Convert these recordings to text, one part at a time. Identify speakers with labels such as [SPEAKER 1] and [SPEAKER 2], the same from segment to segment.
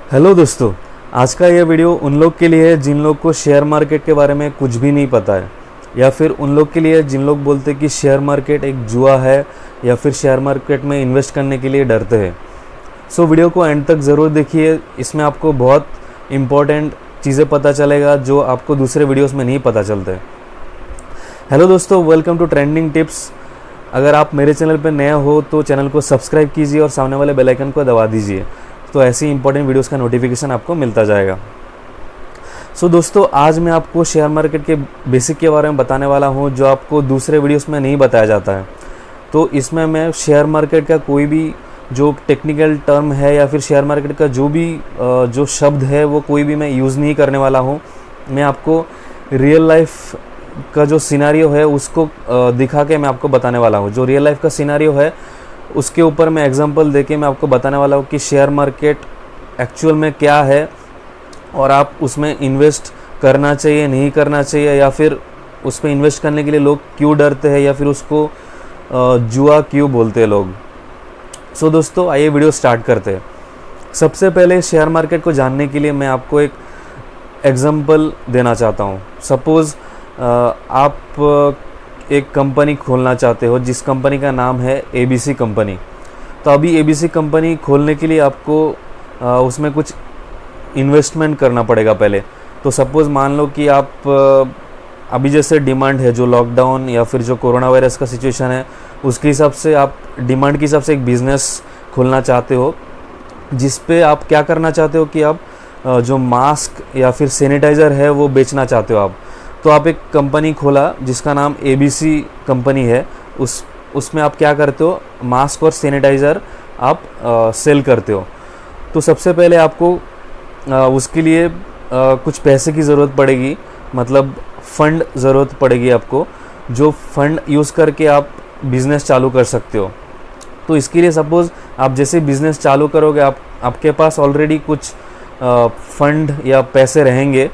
[SPEAKER 1] Hello दोस्तों, आज का ये वीडियो उन लोग के लिए है जिन लोग को शेयर मार्केट के बारे में कुछ भी नहीं पता है, या फिर उन लोग के लिए जिन लोग बोलते हैं कि शेयर मार्केट एक जुआ है या फिर शेयर मार्केट में इन्वेस्ट करने के लिए डरते हैं। सो वीडियो को एंड तक ज़रूर देखिए, इसमें आपको बहुत इम्पोर्टेंट चीज़ें पता चलेगा जो आपको दूसरे वीडियोस में नहीं पता चलते। हेलो दोस्तों, वेलकम टू ट्रेंडिंग टिप्स। अगर आप मेरे चैनल पर नए हो तो चैनल को सब्सक्राइब कीजिए और सामने वाले बेल आइकन को दबा दीजिए, तो ऐसी इंपॉर्टेंट वीडियोस का नोटिफिकेशन आपको मिलता जाएगा। सो दोस्तों, आज मैं आपको शेयर मार्केट के बेसिक के बारे में बताने वाला हूं जो आपको दूसरे वीडियोस में नहीं बताया जाता है। तो इसमें मैं शेयर मार्केट का कोई भी जो टेक्निकल टर्म है या फिर शेयर मार्केट का जो शब्द है वो कोई भी मैं यूज़ नहीं करने वाला हूँ। मैं आपको रियल लाइफ का जो सिनेरियो है उसको दिखा के मैं आपको बताने वाला हूँ। जो रियल लाइफ का सिनेरियो है उसके ऊपर मैं एग्जांपल देके मैं आपको बताने वाला हूँ कि शेयर मार्केट एक्चुअल में क्या है और आप उसमें इन्वेस्ट करना चाहिए, नहीं करना चाहिए, या फिर उस पर इन्वेस्ट करने के लिए लोग क्यों डरते हैं या फिर उसको जुआ क्यों बोलते हैं लोग। सो दोस्तों, आइए वीडियो स्टार्ट करते हैं। सबसे पहले शेयर मार्केट को जानने के लिए मैं आपको एक एग्जांपल देना चाहता हूँ। सपोज़ आप एक कंपनी खोलना चाहते हो जिस कंपनी का नाम है ABC कंपनी। तो अभी ABC कंपनी खोलने के लिए आपको उसमें कुछ इन्वेस्टमेंट करना पड़ेगा पहले। तो सपोज़ मान लो कि आप अभी जैसे डिमांड है, जो लॉकडाउन या फिर जो कोरोना वायरस का सिचुएशन है उसके हिसाब से आप डिमांड के हिसाब से एक बिज़नेस खोलना चाहते हो, जिस पे आप क्या करना चाहते हो कि आप जो मास्क या फिर सैनिटाइज़र है वो बेचना चाहते हो आप। तो आप एक कंपनी खोला जिसका नाम ABC कंपनी है। उसमें आप क्या करते हो, मास्क और सैनिटाइज़र आप सेल करते हो। तो सबसे पहले आपको उसके लिए कुछ पैसे की ज़रूरत पड़ेगी, मतलब फ़ंड ज़रूरत पड़ेगी आपको, जो फ़ंड यूज़ करके आप बिज़नेस चालू कर सकते हो। तो इसके लिए सपोज़ आप जैसे बिज़नेस चालू करोगे आपके पास ऑलरेडी कुछ फ़ंड या पैसे रहेंगे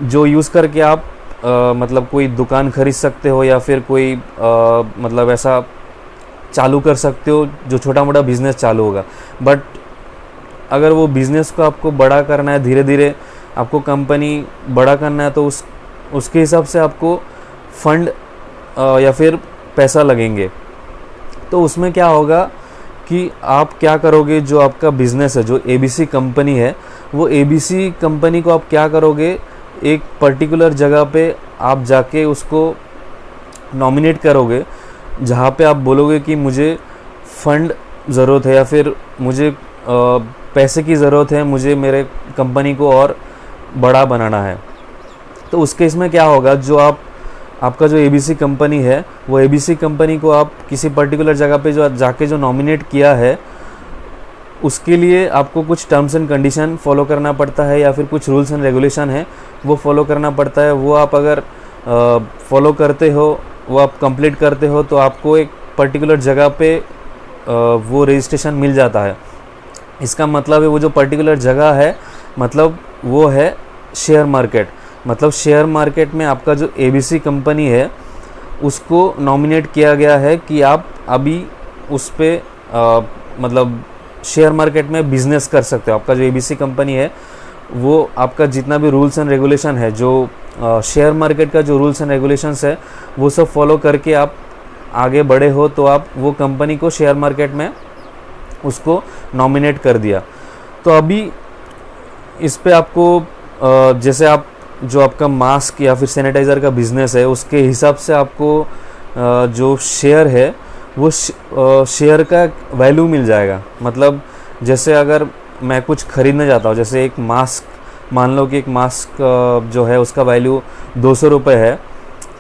[SPEAKER 1] जो यूज़ करके आप मतलब कोई दुकान खरीद सकते हो या फिर कोई मतलब ऐसा चालू कर सकते हो जो छोटा मोटा बिज़नेस चालू होगा। बट अगर वो बिज़नेस को आपको बड़ा करना है, धीरे धीरे आपको कंपनी बड़ा करना है, तो उसके हिसाब से आपको फंड या फिर पैसा लगेंगे। तो उसमें क्या होगा कि आप क्या करोगे, जो आपका बिज़नेस है, जो ABC कंपनी है, वो ABC कंपनी को आप क्या करोगे, एक पर्टिकुलर जगह पे आप जाके उसको नॉमिनेट करोगे, जहाँ पे आप बोलोगे कि मुझे फ़ंड ज़रूरत है या फिर मुझे पैसे की ज़रूरत है, मुझे मेरे कंपनी को और बड़ा बनाना है। तो उसके इसमें क्या होगा, जो आपका जो ABC कंपनी है वो ABC कंपनी को आप किसी पर्टिकुलर जगह पे जो नॉमिनेट किया है उसके लिए आपको कुछ टर्म्स एंड कंडीशन फॉलो करना पड़ता है या फिर कुछ रूल्स एंड रेगुलेशन है वो फॉलो करना पड़ता है। वो आप अगर फॉलो करते हो, वो आप कंप्लीट करते हो, तो आपको एक पर्टिकुलर जगह पे वो रजिस्ट्रेशन मिल जाता है। इसका मतलब है वो जो पर्टिकुलर जगह है, मतलब वो है शेयर मार्केट। मतलब शेयर मार्केट में आपका जो ABC कंपनी है उसको नॉमिनेट किया गया है कि आप अभी उस पर मतलब शेयर मार्केट में बिज़नेस कर सकते हो। आपका जो ABC कंपनी है वो आपका जितना भी रूल्स एंड रेगुलेशन है, जो शेयर मार्केट का जो रूल्स एंड रेगुलेशंस है वो सब फॉलो करके आप आगे बढ़े हो, तो आप वो कंपनी को शेयर मार्केट में उसको नॉमिनेट कर दिया। तो अभी इस पे आपको जैसे आप जो आपका मास्क या फिर सैनिटाइज़र का बिज़नेस है उसके हिसाब से आपको जो शेयर है वो शेयर का वैल्यू मिल जाएगा। मतलब जैसे अगर मैं कुछ ख़रीदने जाता हूँ, जैसे एक मास्क, मान लो कि एक मास्क जो है उसका वैल्यू 200 रुपये है,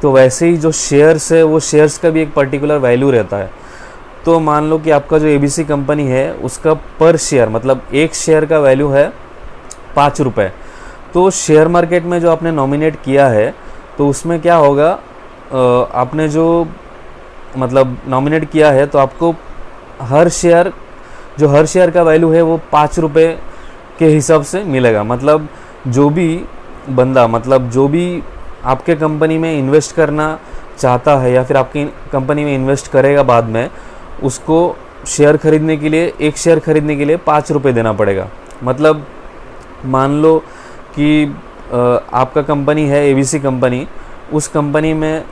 [SPEAKER 1] तो वैसे ही जो शेयर्स है वो शेयर्स का भी एक पर्टिकुलर वैल्यू रहता है। तो मान लो कि आपका जो ABC कंपनी है उसका पर शेयर, मतलब एक शेयर का वैल्यू है 5 रुपये। तो शेयर मार्केट में जो आपने नॉमिनेट किया है तो उसमें क्या होगा, आपने जो मतलब नॉमिनेट किया है तो आपको हर शेयर का वैल्यू है वो 5 रुपये के हिसाब से मिलेगा। मतलब जो भी बंदा, मतलब जो भी आपके कंपनी में इन्वेस्ट करना चाहता है या फिर आपकी कंपनी में इन्वेस्ट करेगा बाद में, उसको शेयर खरीदने के लिए, एक शेयर खरीदने के लिए 5 रुपये देना पड़ेगा। मतलब मान लो कि आपका कंपनी है ABC कंपनी, उस कंपनी में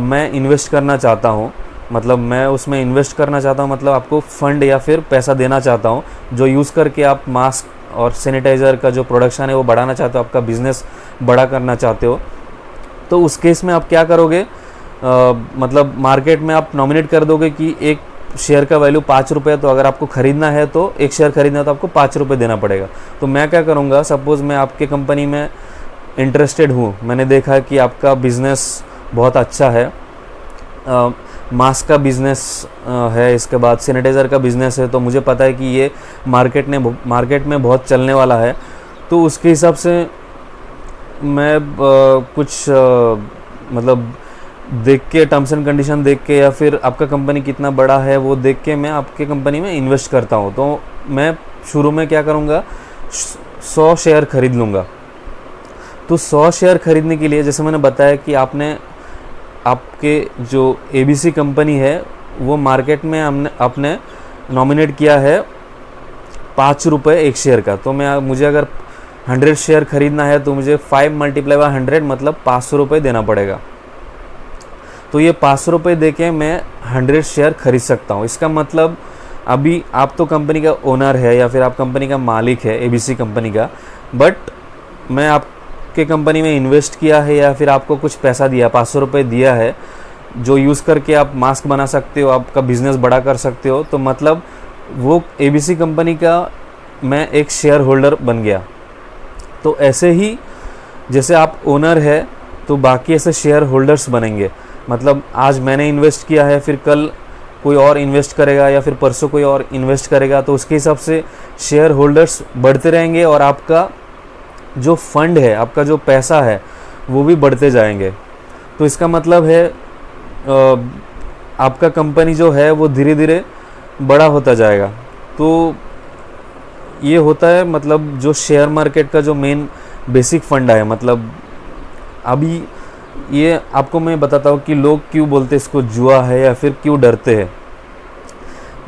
[SPEAKER 1] मैं इन्वेस्ट करना चाहता हूँ, मतलब मैं उसमें इन्वेस्ट करना चाहता हूँ, मतलब आपको फ़ंड या फिर पैसा देना चाहता हूँ जो यूज़ करके आप मास्क और सैनिटाइज़र का जो प्रोडक्शन है वो बढ़ाना चाहते हो, आपका बिज़नेस बड़ा करना चाहते हो। तो उस केस में आप क्या करोगे, मतलब मार्केट में आप नॉमिनेट कर दोगे कि एक शेयर का वैल्यू 5 रुपये, तो अगर आपको ख़रीदना है तो एक शेयर ख़रीदना है तो आपको 5 रुपये देना पड़ेगा। तो मैं क्या करूँगा, सपोज़ मैं आपके कंपनी में इंटरेस्टेड हूँ, मैंने देखा कि आपका बिज़नेस बहुत अच्छा है, मास्क का बिज़नेस है, इसके बाद सैनिटाइज़र का बिज़नेस है, तो मुझे पता है कि ये मार्केट में बहुत चलने वाला है। तो उसके हिसाब से मैं कुछ मतलब देख के, टर्म्स एंड कंडीशन देख के, या फिर आपका कंपनी कितना बड़ा है वो देख के मैं आपके कंपनी में इन्वेस्ट करता हूँ। तो मैं शुरू में क्या करूँगा, 100 शेयर खरीद लूँगा। तो 100 शेयर खरीदने के लिए, जैसे मैंने बताया कि आपके जो ABC कंपनी है वो मार्केट में आपने नॉमिनेट किया है 5 रुपये एक शेयर का। तो मुझे अगर 100 शेयर खरीदना है तो मुझे 5 × 100 मतलब 500 रुपये देना पड़ेगा। तो ये 500 रुपये दे के मैं 100 शेयर खरीद सकता हूँ। इसका मतलब अभी आप तो कंपनी का ओनर है या फिर आप कंपनी का मालिक है ABC कंपनी का, बट मैं आपके कंपनी में इन्वेस्ट किया है या फिर आपको कुछ पैसा दिया, 500 रुपये दिया है, जो यूज़ करके आप मास्क बना सकते हो, आपका बिज़नेस बड़ा कर सकते हो। तो मतलब वो ABC कंपनी का मैं एक शेयर होल्डर बन गया। तो ऐसे ही जैसे आप ओनर है तो बाकी ऐसे शेयर होल्डर्स बनेंगे। मतलब आज मैंने इन्वेस्ट किया है, फिर कल कोई और इन्वेस्ट करेगा या फिर परसों कोई और इन्वेस्ट करेगा, तो उसके हिसाब से शेयर होल्डर्स बढ़ते रहेंगे और आपका जो फंड है, आपका जो पैसा है वो भी बढ़ते जाएंगे। तो इसका मतलब है आपका कंपनी जो है वो धीरे धीरे बड़ा होता जाएगा। तो ये होता है मतलब जो शेयर मार्केट का जो मेन बेसिक फंड है। मतलब अभी ये आपको मैं बताता हूँ कि लोग क्यों बोलते हैं इसको जुआ है या फिर क्यों डरते हैं।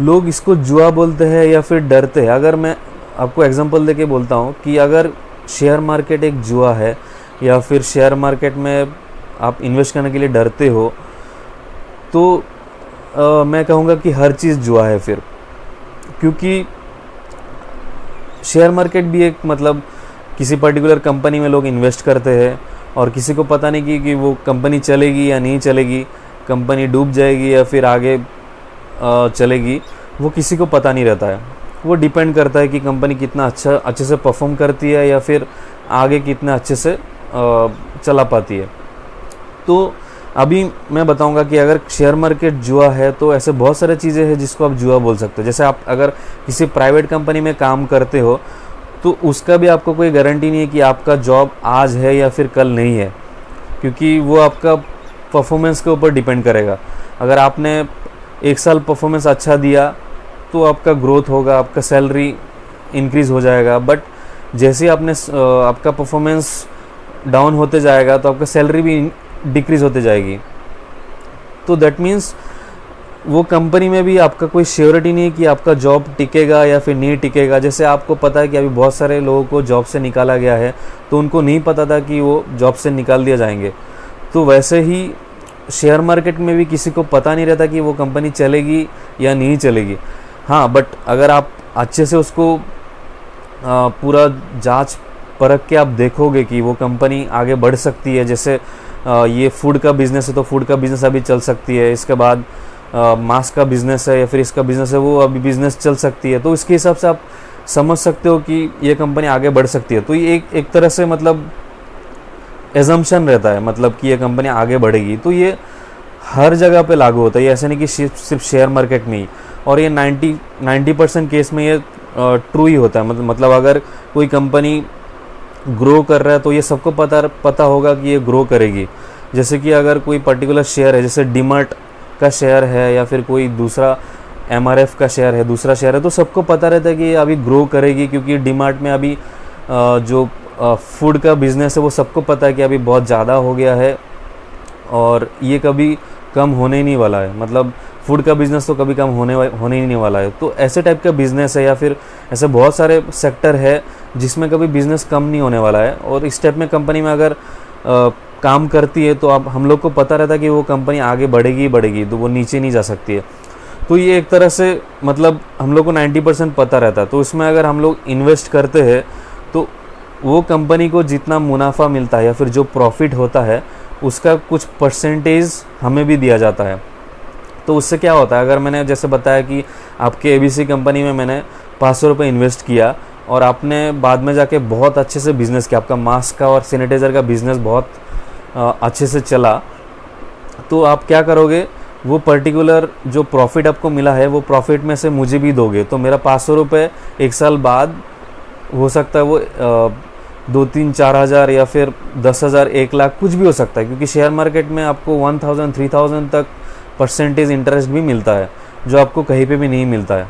[SPEAKER 1] लोग इसको जुआ बोलते हैं या फिर डरते हैं। अगर मैं आपको एग्जांपल देके बोलता हूँ कि अगर शेयर मार्केट एक जुआ है या फिर शेयर मार्केट में आप इन्वेस्ट करने के लिए डरते हो, तो मैं कहूँगा कि हर चीज़ जुआ है फिर। क्योंकि शेयर मार्केट भी एक मतलब किसी पर्टिकुलर कंपनी में लोग इन्वेस्ट करते हैं और किसी को पता नहीं कि वो कंपनी चलेगी या नहीं चलेगी, कंपनी डूब जाएगी या फिर आगे चलेगी, वो किसी को पता नहीं रहता है। वो डिपेंड करता है कि कंपनी कितना अच्छे से परफॉर्म करती है या फिर आगे कितना अच्छे से चला पाती है। तो अभी मैं बताऊंगा कि अगर शेयर मार्केट जुआ है तो ऐसे बहुत सारे चीज़ें हैं जिसको आप जुआ बोल सकते हो। जैसे आप अगर किसी प्राइवेट कंपनी में काम करते हो तो उसका भी आपको कोई गारंटी नहीं है कि आपका जॉब आज है या फिर कल नहीं है, क्योंकि वो आपका परफॉर्मेंस के ऊपर डिपेंड करेगा। अगर आपने 1 साल परफॉर्मेंस अच्छा दिया तो आपका ग्रोथ होगा, आपका सैलरी इंक्रीज़ हो जाएगा। बट जैसे आपने आपका परफॉर्मेंस डाउन होते जाएगा तो आपका सैलरी भी डिक्रीज़ होते जाएगी। तो दैट मीन्स वो कंपनी में भी आपका कोई श्योरिटी नहीं है कि आपका जॉब टिकेगा या फिर नहीं टिकेगा। जैसे आपको पता है कि अभी बहुत सारे लोगों को जॉब से निकाला गया है, तो उनको नहीं पता था कि वो जॉब से निकाल दिया जाएंगे। तो वैसे ही शेयर मार्केट में भी किसी को पता नहीं रहता कि वो कंपनी चलेगी या नहीं चलेगी। हाँ, बट अगर आप अच्छे से उसको पूरा जांच परख के आप देखोगे कि वो कंपनी आगे बढ़ सकती है। जैसे ये फूड का बिज़नेस है तो फूड का बिज़नेस अभी चल सकती है, इसके बाद मास्क का बिज़नेस है या फिर इसका बिज़नेस है वो अभी बिज़नेस चल सकती है। तो इसके हिसाब से आप समझ सकते हो कि ये कंपनी आगे बढ़ सकती है। तो ये एक तरह से मतलब एजम्पशन रहता है, मतलब कि ये कंपनी आगे बढ़ेगी। तो ये हर जगह पे लागू होता है, ये ऐसे नहीं कि सिर्फ शेयर मार्केट में ही। और ये 90% केस में ये ट्रू ही होता है। मतलब अगर कोई कंपनी ग्रो कर रहा है तो ये सबको पता होगा कि ये ग्रो करेगी। जैसे कि अगर कोई पर्टिकुलर शेयर है, जैसे डीमार्ट का शेयर है या फिर कोई दूसरा MRF का शेयर है, दूसरा शेयर है, तो सबको पता रहता है कि ये अभी ग्रो करेगी। क्योंकि डीमार्ट में अभी जो फूड का बिज़नेस है वो सबको पता है कि अभी बहुत ज़्यादा हो गया है और ये कभी कम होने ही नहीं वाला है। मतलब फूड का बिज़नेस तो कभी कम होने ही नहीं वाला है। तो ऐसे टाइप का बिज़नेस है या फिर ऐसे बहुत सारे सेक्टर है जिसमें कभी बिज़नेस कम नहीं होने वाला है। और इस टाइप में कंपनी में अगर काम करती है तो अब हम लोग को पता रहता है कि वो कंपनी आगे बढ़ेगी ही बढ़ेगी, तो वो नीचे नहीं जा सकती है। तो ये एक तरह से मतलब हम लोग को 90% पता रहता है। तो इसमें अगर हम लोग इन्वेस्ट करते हैं तो वो कंपनी को जितना मुनाफा मिलता है या फिर जो प्रॉफिट होता है उसका कुछ परसेंटेज हमें भी दिया जाता है। तो उससे क्या होता है, अगर मैंने जैसे बताया कि आपके ABC कंपनी में मैंने 500 रुपये इन्वेस्ट किया और आपने बाद में जाके बहुत अच्छे से बिज़नेस किया, आपका मास्क का और सैनिटाइज़र का बिज़नेस बहुत अच्छे से चला, तो आप क्या करोगे, वो पर्टिकुलर जो प्रॉफिट आपको मिला है वो प्रॉफिट में से मुझे भी दोगे। तो मेरा 500 रुपये एक साल बाद हो सकता है वो 2-3-4 हज़ार या फिर 10,000 1 लाख कुछ भी हो सकता है, क्योंकि शेयर मार्केट में आपको 1,000-3,000 तक परसेंटेज इंटरेस्ट भी मिलता है जो आपको कहीं पे भी नहीं मिलता है।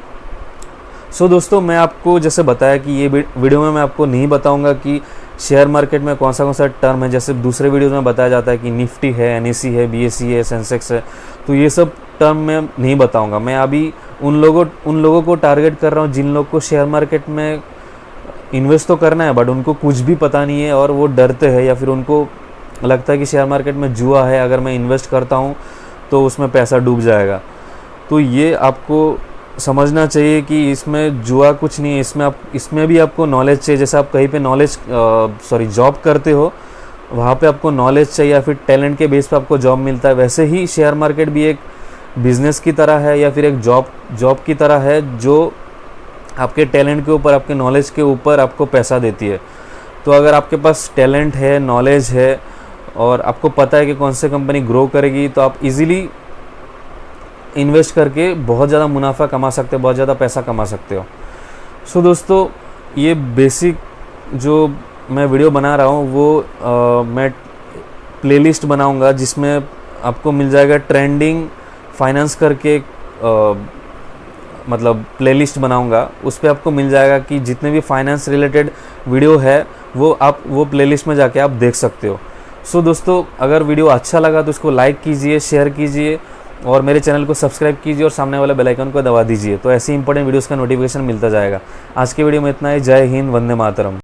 [SPEAKER 1] सो दोस्तों, मैं आपको जैसे बताया कि ये वीडियो में मैं आपको नहीं बताऊंगा कि शेयर मार्केट में कौन सा टर्म है, जैसे दूसरे वीडियोज़ में बताया जाता है कि निफ्टी है, NSE है, BSE है, सेंसेक्स है, तो ये सब टर्म मैं नहीं बताऊंगा। मैं अभी उन लोगों को टारगेट कर रहा हूँ जिन लोग को शेयर मार्केट में इन्वेस्ट तो करना है बट उनको कुछ भी पता नहीं है और वो डरते हैं या फिर उनको लगता है कि शेयर मार्केट में जुआ है, अगर मैं इन्वेस्ट करता हूँ तो उसमें पैसा डूब जाएगा। तो ये आपको समझना चाहिए कि इसमें जुआ कुछ नहीं है, इसमें भी आपको नॉलेज चाहिए। जैसे आप कहीं पे जॉब करते हो, वहाँ पे आपको नॉलेज चाहिए या फिर टैलेंट के बेस पे आपको जॉब मिलता है, वैसे ही शेयर मार्केट भी एक बिज़नेस की तरह है या फिर एक जॉब की तरह है जो आपके टैलेंट के ऊपर, आपके नॉलेज के ऊपर आपको पैसा देती है। तो अगर आपके पास टैलेंट है, नॉलेज है और आपको पता है कि कौन सी कंपनी ग्रो करेगी, तो आप इजीली इन्वेस्ट करके बहुत ज़्यादा मुनाफा कमा सकते हो, बहुत ज़्यादा पैसा कमा सकते हो। सो दोस्तों, ये बेसिक जो मैं वीडियो बना रहा हूँ वो मैं प्लेलिस्ट बनाऊँगा जिसमें आपको मिल जाएगा ट्रेंडिंग फाइनेंस करके मतलब प्लेलिस्ट बनाऊंगा। उस पर आपको मिल जाएगा कि जितने भी फाइनेंस रिलेटेड वीडियो है वो प्लेलिस्ट में जाके आप देख सकते हो। सो दोस्तों, अगर वीडियो अच्छा लगा तो इसको लाइक कीजिए, शेयर कीजिए और मेरे चैनल को सब्सक्राइब कीजिए और सामने वाले बेल आइकन को दबा दीजिए, तो ऐसी इंपॉर्टेंट वीडियोस का नोटिफिकेशन मिलता जाएगा। आज के वीडियो में इतना ही। जय हिंद, वंदे मातरम।